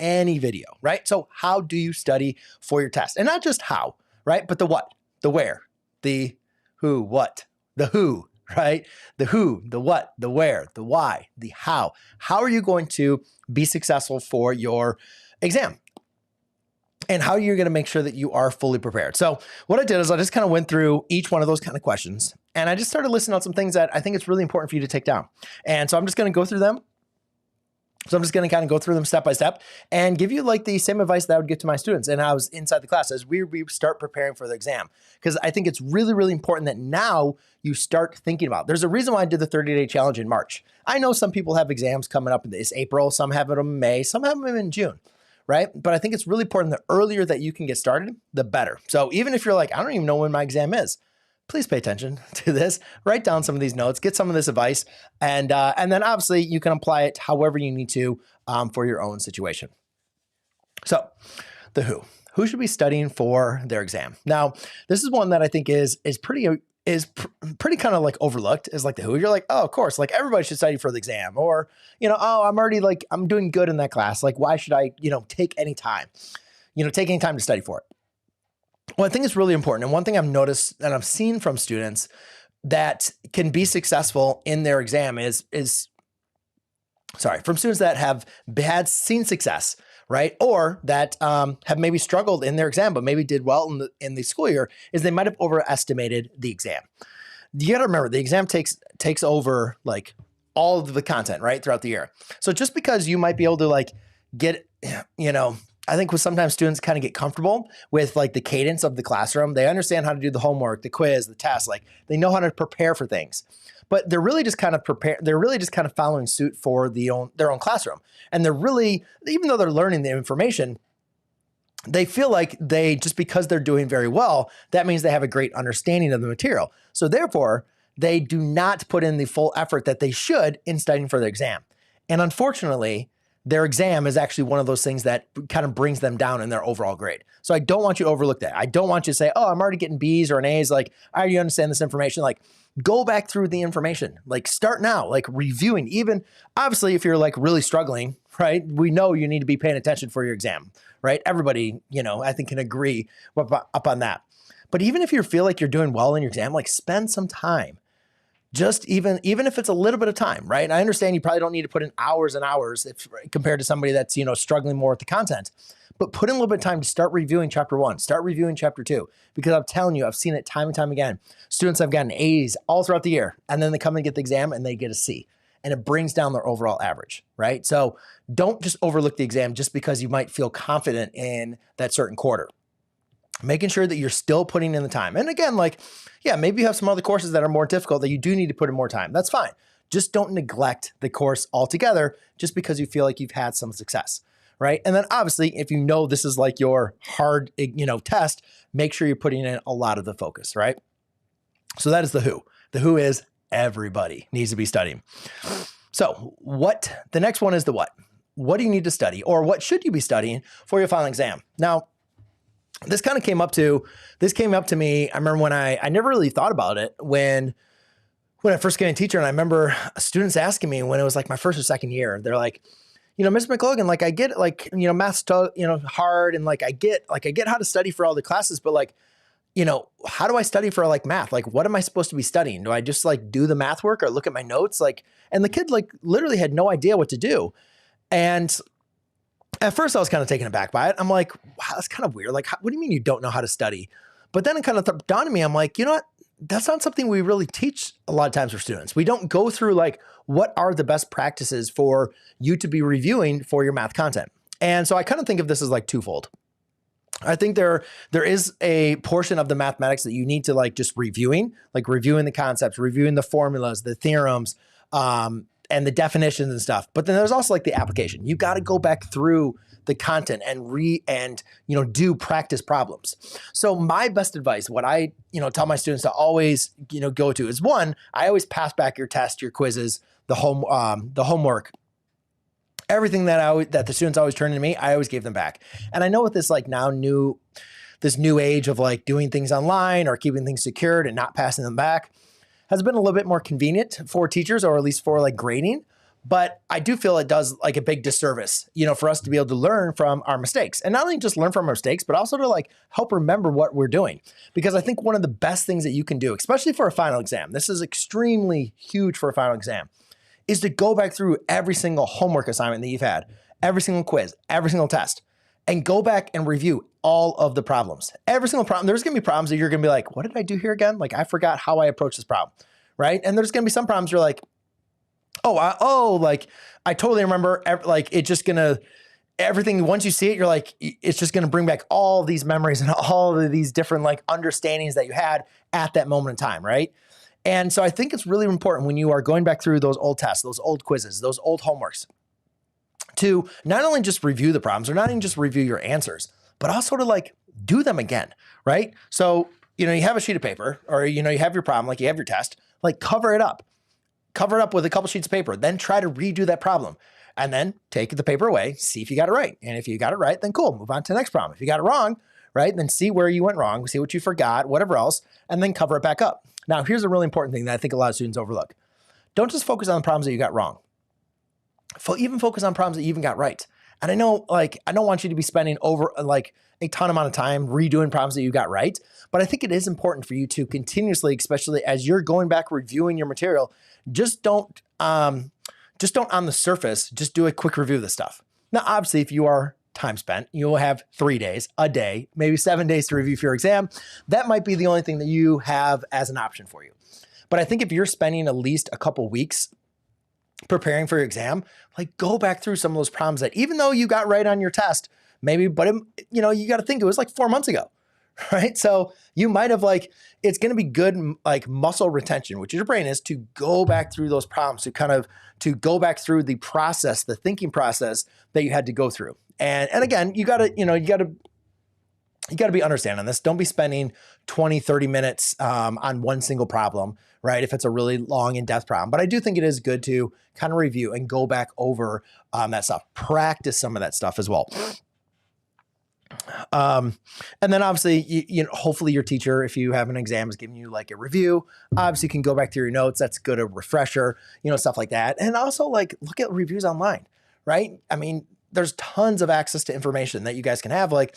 any video, right? So how do you study for your test? And not just how, right? But the what, the where, the who, what, the who, right? The who, the what, the where, the why, the how. How are you going to be successful for your exam? And how you're going to make sure that you are fully prepared. So what I did is I just kind of went through each one of those kind of questions, and I just started listing out some things that I think it's really important for you to take down. And so I'm just going to go through them. So I'm just going to kind of go through them step by step and give you like the same advice that I would give to my students. And I was inside the class as we start preparing for the exam, because I think it's really, really important that now you start thinking about. There's a reason why I did the 30-day challenge in March. I know some people have exams coming up in this April, some have them in May, some have them in June. Right? But I think it's really important the earlier that you can get started, the better. So even if you're like, I don't even know when my exam is, please pay attention to this, write down some of these notes, get some of this advice, and then obviously you can apply it however you need to for your own situation. So the who should be studying for their exam? Now, this is one that I think is pretty kind of like overlooked, is like the who. You're like, oh, of course, like everybody should study for the exam, or, oh, I'm doing good in that class. Like, why should I, take any time to study for it? Well, I think it's really important. And one thing I've noticed and I've seen from students that can be successful in their exam from students that have seen success, right? Or that have maybe struggled in their exam, but maybe did well in the school year, is they might have overestimated the exam. You got to remember, the exam takes over like all of the content, right, throughout the year. So just because you might be able to like get, I think with sometimes students kind of get comfortable with like the cadence of the classroom. They understand how to do the homework, the quiz, the test, like they know how to prepare for things. But they're really just kind of following suit for their own classroom. And they're really, even though they're learning the information, they feel like just because they're doing very well, that means they have a great understanding of the material. So therefore, they do not put in the full effort that they should in studying for their exam. And unfortunately, their exam is actually one of those things that kind of brings them down in their overall grade. So I don't want you to overlook that. I don't want you to say, oh, I'm already getting B's or an A's. Like, I already understand this information. Like, go back through the information. Like, start now, like reviewing. Even obviously, if you're like really struggling, right? We know you need to be paying attention for your exam, right? Everybody, I think can agree up on that. But even if you feel like you're doing well in your exam, like spend some time. Just even if it's a little bit of time, right? And I understand you probably don't need to put in hours and hours compared to somebody that's, struggling more with the content, but put in a little bit of time to start reviewing chapter 1, start reviewing chapter 2, because I'm telling you, I've seen it time and time again. Students have gotten A's all throughout the year, and then they come and get the exam and they get a C, and it brings down their overall average, right? So don't just overlook the exam just because you might feel confident in that certain quarter. Making sure that you're still putting in the time. And again, maybe you have some other courses that are more difficult that you do need to put in more time. That's fine. Just don't neglect the course altogether just because you feel like you've had some success, right? And then obviously, if you know this is like your hard, test, make sure you're putting in a lot of the focus, right? So that is the who. The who is everybody needs to be studying. So the next one is the what. What do you need to study, or what should you be studying for your final exam? Now, this came up to me. I remember when I never really thought about it when I first became a teacher. And I remember students asking me when it was like my first or second year, they're like, Mr. McLogan, like I get it, like, math's, hard. And like, I get how to study for all the classes, but like, how do I study for like math? Like, what am I supposed to be studying? Do I just like do the math work or look at my notes? Like, and the kid like literally had no idea what to do. And at first I was kind of taken aback by it. I'm like, wow, that's kind of weird. Like, what do you mean you don't know how to study? But then it kind of dawned on me. I'm like, you know what? That's not something we really teach a lot of times for students. We don't go through like, what are the best practices for you to be reviewing for your math content? And so I kind of think of this as like twofold. I think there is a portion of the mathematics that you need to like just reviewing the concepts, reviewing the formulas, the theorems, and the definitions and stuff. But then there's also like the application. You got to go back through the content and do practice problems. So my best advice, what I, tell my students to always, go to is, one, I always pass back your test, your quizzes, the homework, everything that the students always turn to me, I always gave them back. And I know with this like this new age of like doing things online or keeping things secured and not passing them back has been a little bit more convenient for teachers, or at least for like grading. But I do feel it does like a big disservice, for us to be able to learn from our mistakes, and not only just learn from our mistakes, but also to like help remember what we're doing. Because I think one of the best things that you can do, especially for a final exam, this is extremely huge for a final exam, is to go back through every single homework assignment that you've had, every single quiz, every single test, and go back and review all of the problems. Every single problem. There's going to be problems that you're going to be like, what did I do here again? Like, I forgot how I approached this problem, right? And there's going to be some problems you're like, like I totally remember, like it's just going to, everything, once you see it, you're like, it's just going to bring back all these memories and all of these different like understandings that you had at that moment in time, right? And so I think it's really important when you are going back through those old tests, those old quizzes, those old homeworks, to not only just review the problems or not even just review your answers, but also to like do them again, right? So, you have a sheet of paper or, you have your problem, like you have your test, like cover it up with a couple sheets of paper, then try to redo that problem and then take the paper away, see if you got it right. And if you got it right, then cool, move on to the next problem. If you got it wrong, right, then see where you went wrong, see what you forgot, whatever else, and then cover it back up. Now, here's a really important thing that I think a lot of students overlook. Don't just focus on the problems that you got wrong. Even focus on problems that you even got right. And I know, like, I don't want you to be spending over like a ton amount of time redoing problems that you got right, but I think it is important for you to continuously, especially as you're going back reviewing your material, just don't on the surface, just do a quick review of this stuff. Now, obviously, if you are time spent, you will have 3 days, a day, maybe 7 days to review for your exam. That might be the only thing that you have as an option for you. But I think if you're spending at least a couple weeks preparing for your exam, like go back through some of those problems that even though you got right on your test, maybe, but you got to think it was like 4 months ago, right? So you might have it's going to be good, like muscle retention, which your brain is, to go back through those problems, to go back through the process, the thinking process that you had to go through. And again, you got to be understanding on this. Don't be spending 20, 30 minutes on one single problem, right? If it's a really long in-depth problem. But I do think it is good to kind of review and go back over that stuff. Practice some of that stuff as well. And then obviously, hopefully your teacher, if you have an exam, is giving you like a review. Obviously, you can go back through your notes. That's good, a refresher, stuff like that. And also like look at reviews online, right? I mean, there's tons of access to information that you guys can have. Like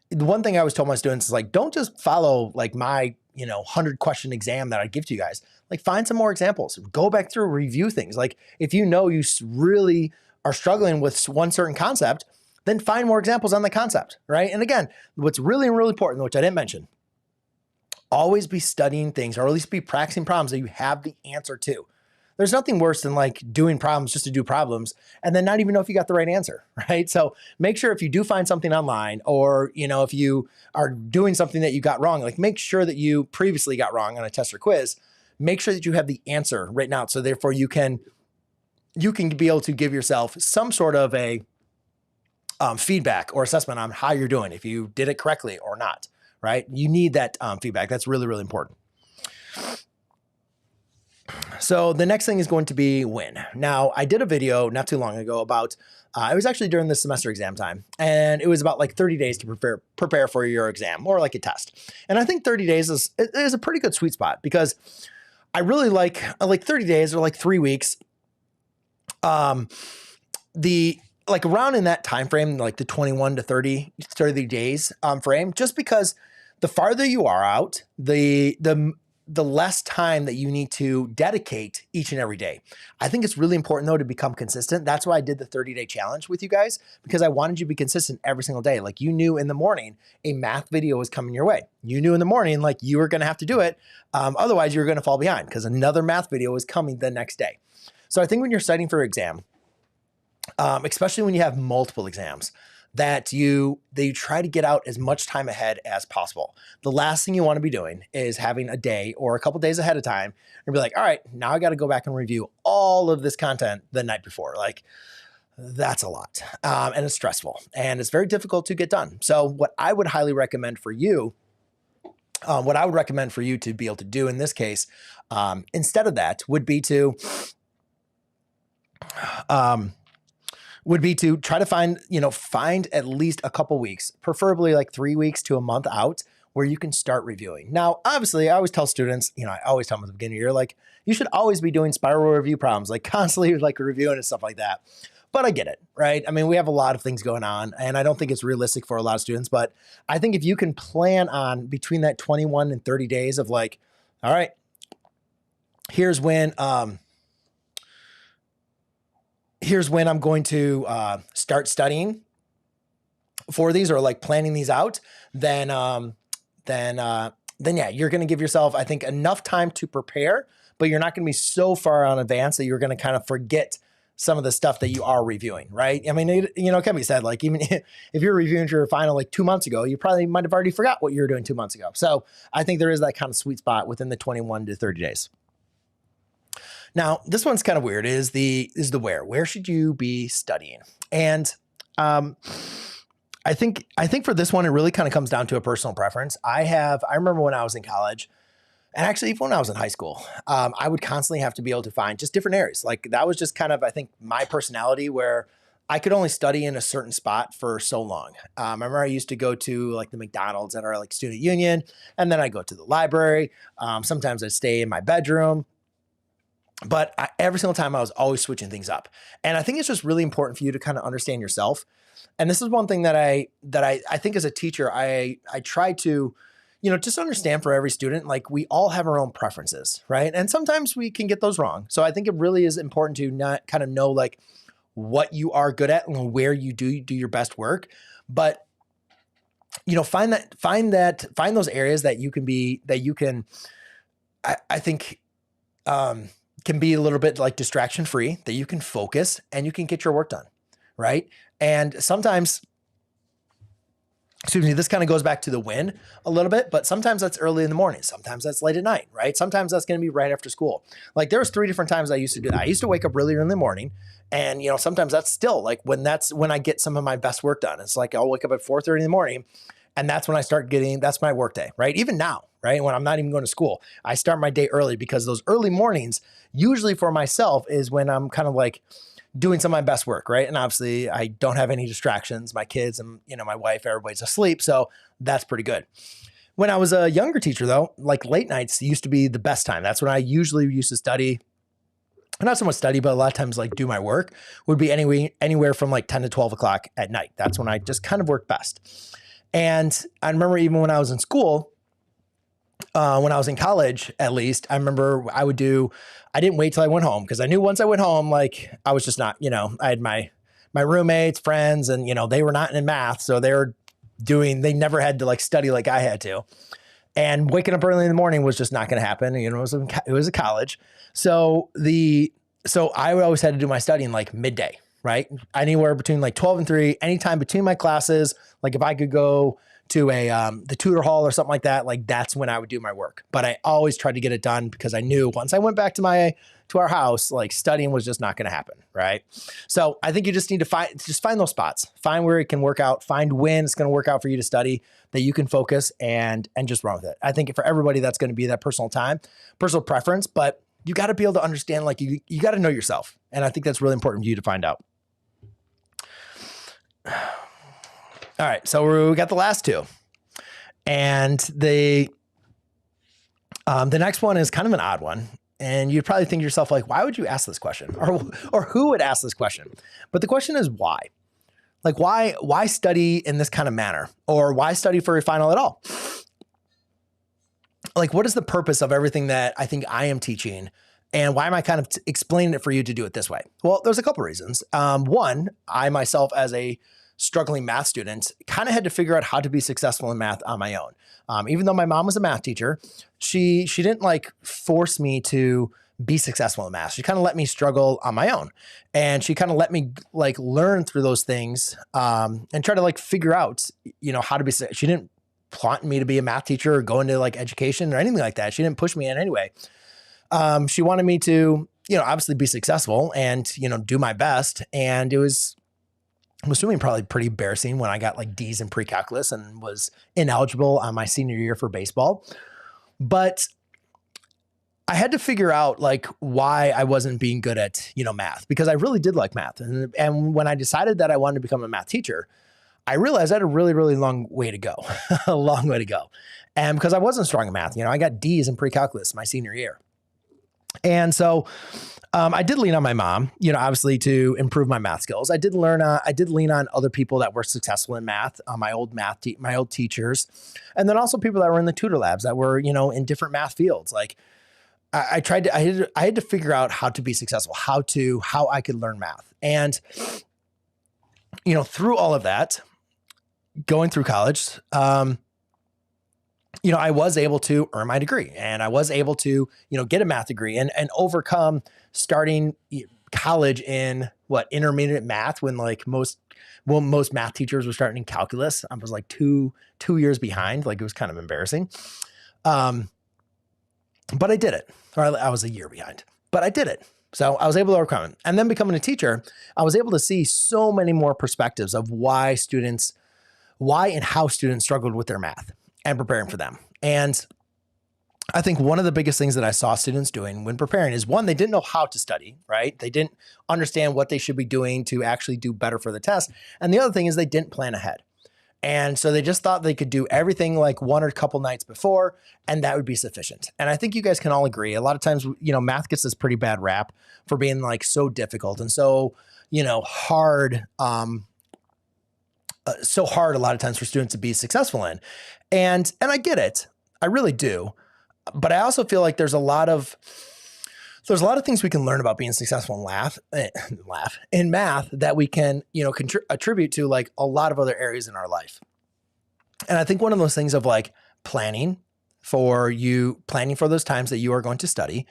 the one thing I always told my students is like, don't just follow like my, 100 question exam that I give to you guys. Like find some more examples, go back through, review things. Like if you really are struggling with one certain concept, then find more examples on the concept, right? And again, what's really, really important, which I didn't mention, always be studying things, or at least be practicing problems that you have the answer to. There's nothing worse than like doing problems just to do problems and then not even know if you got the right answer, right? So make sure if you do find something online, or, if you are doing something that you got wrong, like make sure that you previously got wrong on a test or quiz, make sure that you have the answer written out. So therefore you can be able to give yourself some sort of a feedback or assessment on how you're doing, if you did it correctly or not, right? You need that feedback. That's really, really important. So the next thing is going to be win. Now, I did a video not too long ago about, it was actually during the semester exam time, and it was about like 30 days to prepare for your exam, or like a test. And I think 30 days is a pretty good sweet spot, because I really like 30 days or like 3 weeks. Like around in that time frame, like the 21 to 30 days frame, just because the farther you are out, the less time that you need to dedicate each and every day. I think it's really important though to become consistent. That's why I did the 30-day challenge with you guys, because I wanted you to be consistent every single day. Like you knew in the morning a math video was coming your way. You knew in the morning like you were going to have to do it. Otherwise you were going to fall behind, because another math video was coming the next day. So I think when you're studying for your exam, especially when you have multiple exams, that you try to get out as much time ahead as possible. The last thing you want to be doing is having a day or a couple days ahead of time and be like, all right, now I got to go back and review all of this content the night before. Like that's a lot. And it's stressful and it's very difficult to get done. So what I would highly recommend for you, to be able to do in this case, instead of that would be to try to find at least a couple weeks, preferably like 3 weeks to a month out, where you can start reviewing. Now, obviously, I always tell students, I always tell them at the beginning of the year, like, you should always be doing spiral review problems, like constantly like reviewing and stuff like that. But I get it, right? I mean, we have a lot of things going on, and I don't think it's realistic for a lot of students, but I think if you can plan on between that 21 and 30 days of like, all right, here's when I'm going to start studying for these, or like planning these out, then yeah, you're going to give yourself, I think, enough time to prepare, but you're not going to be so far in advance that you're going to kind of forget some of the stuff that you are reviewing, right? I mean, it can be said, like, even if you're reviewing your final like 2 months ago, you probably might have already forgot what you were doing 2 months ago. So I think there is that kind of sweet spot within the 21 to 30 days. Now, this one's kind of weird, is the where. Where should you be studying? And I think for this one, it really kind of comes down to a personal preference. I remember when I was in college, and actually even when I was in high school, I would constantly have to be able to find just different areas. Like that was just kind of, I think, my personality, where I could only study in a certain spot for so long. I remember I used to go to like the McDonald's at our like student union, and then I go to the library. Sometimes I'd stay in my bedroom. But every single time I was always switching things up. And I think it's just really important for you to kind of understand yourself. And this is one thing that I think as a teacher, I try to, just understand for every student, like we all have our own preferences, right? And sometimes we can get those wrong. So I think it really is important to not kind of know like what you are good at and where you do your best work. But, find those areas that you can, I think, can be a little bit like distraction free, that you can focus and you can get your work done, right? And sometimes, this kind of goes back to the when a little bit, but sometimes that's early in the morning. Sometimes that's late at night, right? Sometimes that's going to be right after school. Like there was 3 different times I used to do that. I used to wake up really early in the morning, and sometimes that's still like that's when I get some of my best work done. It's like I'll wake up at 4:30 in the morning, and that's when I start that's my work day, right? Even now, right? When I'm not even going to school, I start my day early, because those early mornings, usually for myself, is when I'm kind of like doing some of my best work, right? And obviously I don't have any distractions. My kids and, my wife, everybody's asleep. So that's pretty good. When I was a younger teacher though, like late nights used to be the best time. That's when I usually used to study. Not so much study, but a lot of times like do my work would be anywhere from like 10 to 12 o'clock at night. That's when I just kind of worked best. And I remember even when I was in school, when I was in college, at least, I remember I didn't wait till I went home, because I knew once I went home, like I was just not, I had my roommates, friends, and, they were not in math. So they never had to like study like I had to. And waking up early in the morning was just not going to happen. It was a college. So I always had to do my studying like midday, right? Anywhere between like 12 and 3, anytime between my classes. Like if I could go to the tutor hall or something like that, like that's when I would do my work. But I always tried to get it done, because I knew once I went back to our house, like studying was just not going to happen, right? So I think you just need to find those spots, find where it can work out, find when it's going to work out for you to study, that you can focus and just run with it. I think for everybody, that's going to be that personal time, personal preference, but you got to be able to understand, like you got to know yourself. And I think that's really important for you to find out. All right, so we got the last 2, and the next one is kind of an odd one, and you'd probably think to yourself, like, why would you ask this question, or who would ask this question? But the question is why? Like, why study in this kind of manner, or why study for your final at all? Like, what is the purpose of everything that I think I am teaching, and why am I kind of explaining it for you to do it this way? Well, there's a couple reasons. One, I myself, as a struggling math student, kind of had to figure out how to be successful in math on my own. Even though my mom was a math teacher, she didn't like force me to be successful in math. She kind of let me struggle on my own, and she kind of let me like learn through those things, and try to like figure out, how to be. She didn't plot me to be a math teacher or go into like education or anything like that. She didn't push me in any way. She wanted me to, obviously be successful and, do my best. And I'm assuming probably pretty embarrassing when I got like D's in pre-calculus and was ineligible on my senior year for baseball. But I had to figure out like why I wasn't being good at, math, because I really did like math. And when I decided that I wanted to become a math teacher, I realized I had a really, really long way to go, a long way to go. And because I wasn't strong in math, I got D's in pre-calculus my senior year. And so I did lean on my mom, obviously to improve my math skills. I did lean on other people that were successful in math, my old teachers, and then also people that were in the tutor labs that were, in different math fields. Like I had to figure out how to be successful, how I could learn math. And, through all of that, going through college, I was able to earn my degree, and I was able to, get a math degree and overcome starting college in intermediate math when most math teachers were starting in calculus. I was like two years behind. Like, it was kind of embarrassing. But I did it. Or I was a year behind, but I did it. So I was able to overcome it. And then becoming a teacher, I was able to see so many more perspectives of why and how students struggled with their math and preparing for them. And I think one of the biggest things that I saw students doing when preparing is, one, they didn't know how to study, right? They didn't understand what they should be doing to actually do better for the test. And the other thing is they didn't plan ahead. And so they just thought they could do everything like one or a couple nights before, and that would be sufficient. And I think you guys can all agree. A lot of times, math gets this pretty bad rap for being like so difficult and so, hard, so hard a lot of times for students to be successful in. And I get it. I really do. But I also feel like there's a lot of things we can learn about being successful in math that we can, attribute to like a lot of other areas in our life. And I think one of those things of like planning for those times that you are going to study,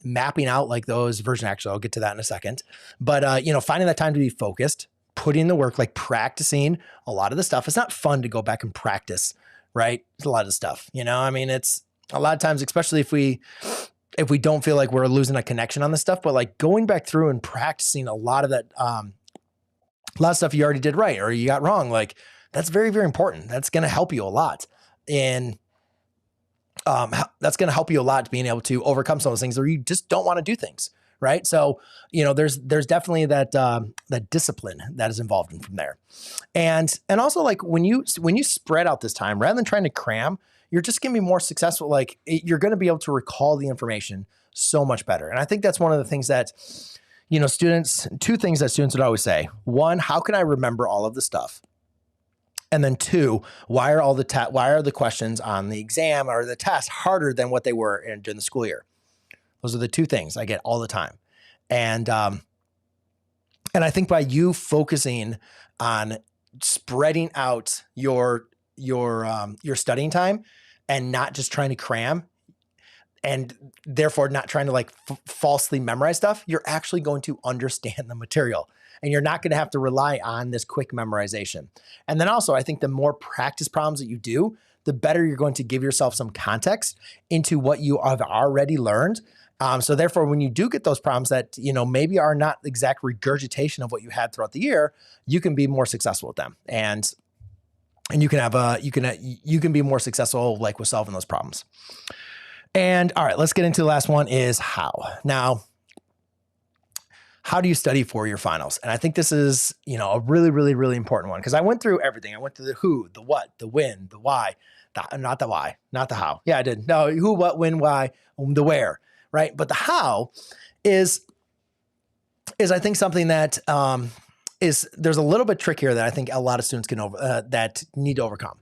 mapping out like those version, actually, I'll get to that in a second, but, finding that time to be focused, putting in the work, like practicing a lot of the stuff. It's not fun to go back and practice, right? It's a lot of stuff, it's a lot of times, especially if we don't feel like we're losing a connection on this stuff, but like going back through and practicing a lot of that, a lot of stuff you already did right or you got wrong, like that's very, very important. That's going to help you a lot that's going to help you a lot to being able to overcome some of those things, or you just don't want to do things. Right. So, there's definitely that discipline that is involved in from there. And also like when you spread out this time, rather than trying to cram, you're just going to be more successful. Like you're going to be able to recall the information so much better. And I think that's one of the things that, two things that students would always say. One, how can I remember all of the stuff? And then two, why are the questions on the exam or the test harder than what they were during the school year? Those are the two things I get all the time. And I think by you focusing on spreading out your studying time and not just trying to cram and therefore not trying to like falsely memorize stuff, you're actually going to understand the material and you're not going to have to rely on this quick memorization. And then also, I think the more practice problems that you do, the better you're going to give yourself some context into what you have already learned. So therefore, when you do get those problems that, maybe are not exact regurgitation of what you had throughout the year, you can be more successful with them. And you can be more successful like with solving those problems. And all right, let's get into the last one is how. Now, how do you study for your finals? And I think this is, a really, really, really important one because I went through everything. I went through the who, the what, the when, the why, not the why, not the how. Yeah, I did. No, who, what, when, why, the where. Right. But the how is I think something that there's a little bit trick here that I think a lot of students that need to overcome.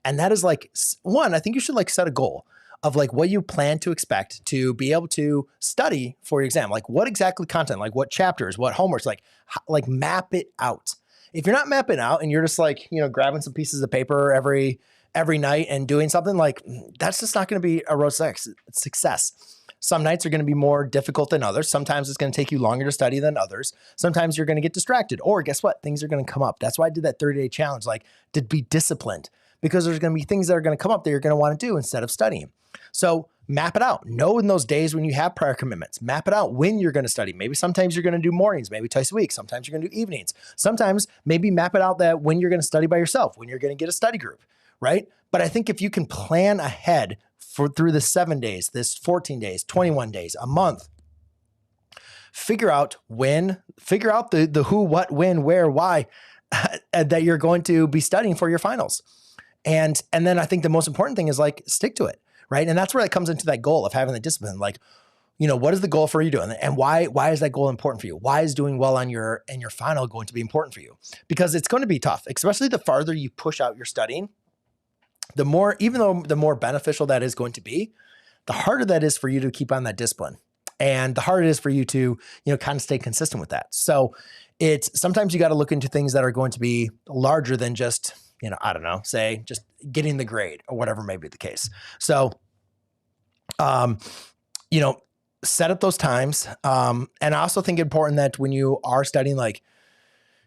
And that is like, one, I think you should like set a goal of like what you plan to expect to be able to study for your exam. Like what exactly content, like what chapters, what homeworks, like map it out. If you're not mapping out and you're just like, grabbing some pieces of paper every night and doing something like that's just not going to be a road success. Some nights are going to be more difficult than others. Sometimes it's going to take you longer to study than others. Sometimes you're going to get distracted or guess what? Things are going to come up. That's why I did that 30-day challenge, like to be disciplined because there's going to be things that are going to come up that you're going to want to do instead of studying. So map it out. Know in those days when you have prior commitments, map it out when you're going to study. Maybe sometimes you're going to do mornings, maybe twice a week. Sometimes you're going to do evenings. Sometimes maybe map it out that when you're going to study by yourself, when you're going to get a study group, right? But I think if you can plan ahead through the 7 days, this 14 days, 21 days, a month, figure out the who, what, when, where, why, that you're going to be studying for your finals. And then I think the most important thing is like, stick to it, right? And that's where it comes into that goal of having the discipline. Like, you know, what is the goal for you doing? And why is that goal important for you? Why is doing well on your final going to be important for you? Because it's going to be tough, especially the farther you push out your studying, the more, even though the more beneficial that is going to be, the harder that is for you to keep on that discipline. And the harder it is for you to, you know, kind of stay consistent with that. So it's sometimes you got to look into things that are going to be larger than just, you know, I don't know, say just getting the grade or whatever may be the case. So, you know, set up those times. And I also think it's important that when you are studying, like,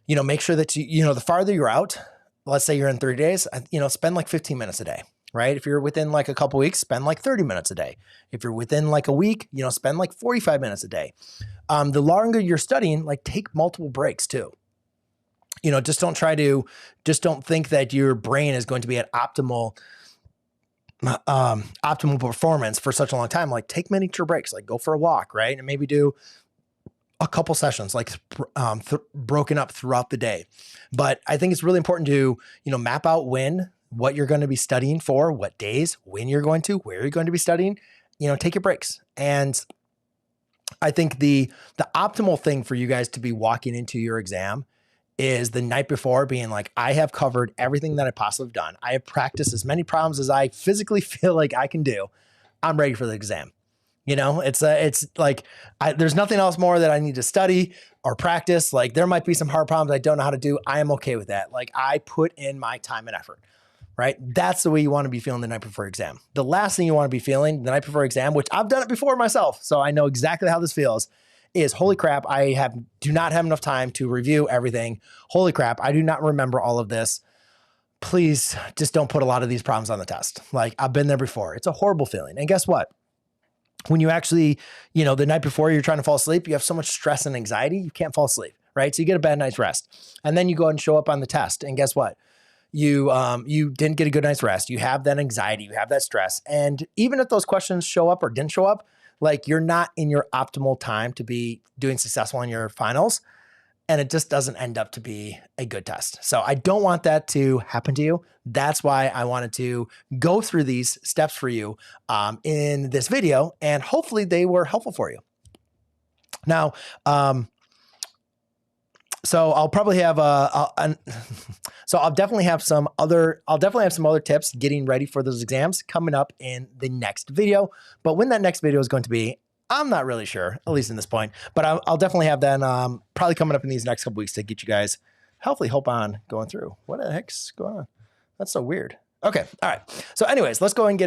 you know, make sure that you know, the farther you're out, let's say you're in 30 days, you know, spend like 15 minutes a day, right? If you're within like a couple weeks, spend like 30 minutes a day. If you're within like a week, you know, spend like 45 minutes a day. The longer you're studying, like take multiple breaks too. You know, just don't think that your brain is going to be at optimal performance for such a long time. Like take miniature breaks, like go for a walk, right? And maybe do a couple sessions, like broken up throughout the day. But I think it's really important to, you know, map out what you're going to be studying for, what days, when you're going to, where you're going to be studying, you know, take your breaks. And I think the optimal thing for you guys to be walking into your exam is the night before being like, I have covered everything that I possibly have done. I have practiced as many problems as I physically feel like I can do. I'm ready for the exam. You know, it's like, there's nothing else more that I need to study or practice. Like there might be some hard problems I don't know how to do. I am okay with that. Like I put in my time and effort, right? That's the way you want to be feeling the night before exam. The last thing you want to be feeling the night before exam, which I've done it before myself, so I know exactly how this feels, is holy crap, I do not have enough time to review everything. Holy crap, I do not remember all of this. Please just don't put a lot of these problems on the test. Like I've been there before. It's a horrible feeling. And guess what? When you actually, you know, the night before you're trying to fall asleep, you have so much stress and anxiety, you can't fall asleep, right? So you get a bad night's rest. And then you go and show up on the test. And guess what? You didn't get a good night's rest. You have that anxiety, you have that stress. And even if those questions show up or didn't show up, like you're not in your optimal time to be doing successful in your finals. And it just doesn't end up to be a good test. So I don't want that to happen to you. That's why I wanted to go through these steps for you in this video, and hopefully they were helpful for you. Now, so I'll probably have I'll definitely have some other tips getting ready for those exams coming up in the next video. But when that next video is going to be, I'm not really sure, at least in this point, but I'll definitely have that probably coming up in these next couple weeks to get you guys hopefully hope on going through. What the heck's going on? That's so weird. Okay. All right. So anyways, let's go and get into